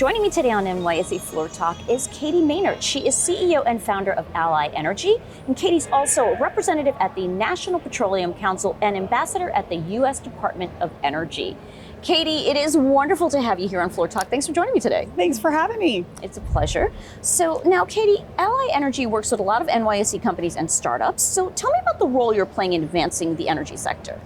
Joining me today on NYSE Floor Talk is Katie Mehnert. She is CEO and founder of Ally Energy, and Katie's also a representative at the National Petroleum Council and ambassador at the U.S. Department of Energy. Katie, it is wonderful to have you here on Floor Talk. Thanks for joining me today. Thanks for having me. It's a pleasure. So now, Katie, Ally Energy works with a lot of NYSE companies and startups. So tell me about the role you're playing in advancing the energy sector.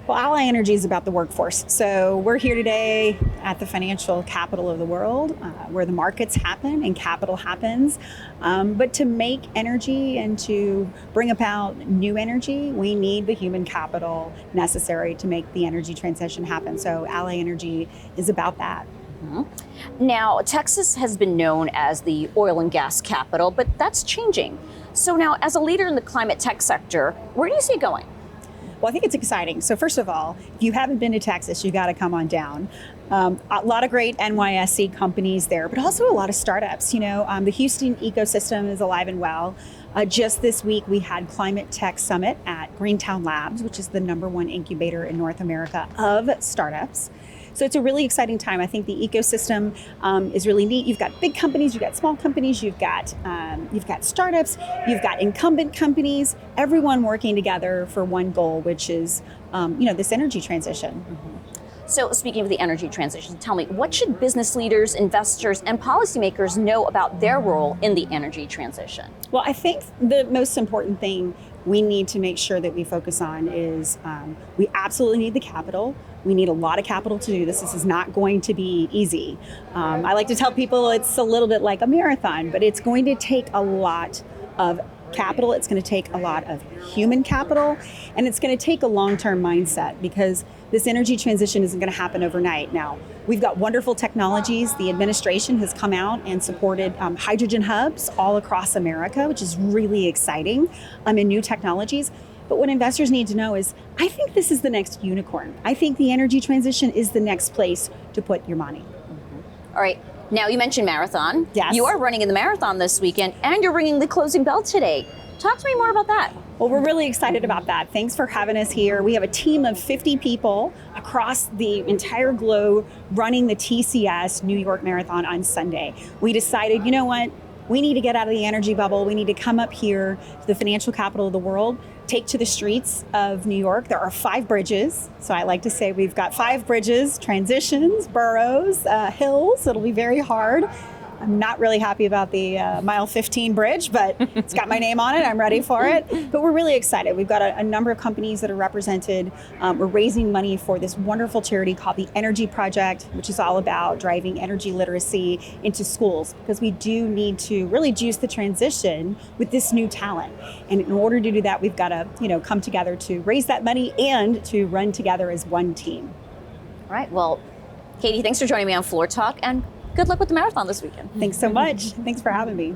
Well, Ally Energy is about the workforce. So we're here today at the financial capital of the world, where the markets happen and capital happens. But to make energy and to bring about new energy, we need the human capital necessary to make the energy transition happen. So Ally Energy is about that. Mm-hmm. Now, Texas has been known as the oil and gas capital, but that's changing. So now, as a leader in the climate tech sector, where do you see it going? Well, I think it's exciting. So first of all, if you haven't been to Texas, you got to come on down. A lot of great NYSE companies there, but also a lot of startups. The Houston ecosystem is alive and well. Just this week, we had Climate Tech Summit at Greentown Labs, which is the #1 incubator in North America of startups. So it's a really exciting time. I think the ecosystem is really neat. You've got big companies, you've got small companies, you've got startups, you've got incumbent companies, everyone working together for one goal, which is this energy transition. Mm-hmm. So speaking of the energy transition, tell me, what should business leaders, investors, and policymakers know about their role in the energy transition? Well, I think the most important thing we need to make sure that we focus on is we absolutely need the capital. We need a lot of capital to do this. This is not going to be easy. I like to tell people it's a little bit like a marathon, but it's going to take a lot of capital. It's going to take a lot of human capital, and it's going to take a long-term mindset because this energy transition isn't going to happen overnight. Now, we've got wonderful technologies. The administration has come out and supported hydrogen hubs all across America, which is really exciting, in new technologies. But what investors need to know is, I think this is the next unicorn. I think the energy transition is the next place to put your money. Mm-hmm. All right. Now, you mentioned marathon. Yes. You are running in the marathon this weekend, and you're ringing the closing bell today. Talk to me more about that. Well, we're really excited about that. Thanks for having us here. We have a team of 50 people across the entire globe running the TCS New York Marathon on Sunday. We decided, you know what? We need to get out of the energy bubble. We need to come up here to the financial capital of the world, take to the streets of New York. There are 5 bridges. So I like to say we've got 5 bridges, transitions, boroughs, hills. It'll be very hard. I'm not really happy about the mile 15 bridge, but it's got my name on it. I'm ready for it. But we're really excited. We've got a number of companies that are represented. We're raising money for this wonderful charity called the Energy Project, which is all about driving energy literacy into schools, because we do need to really juice the transition with this new talent. And in order to do that, we've got to, come together to raise that money and to run together as one team. All right. Well, Katie, thanks for joining me on Floor Talk, and good luck with the marathon this weekend. Thanks so much. Thanks for having me.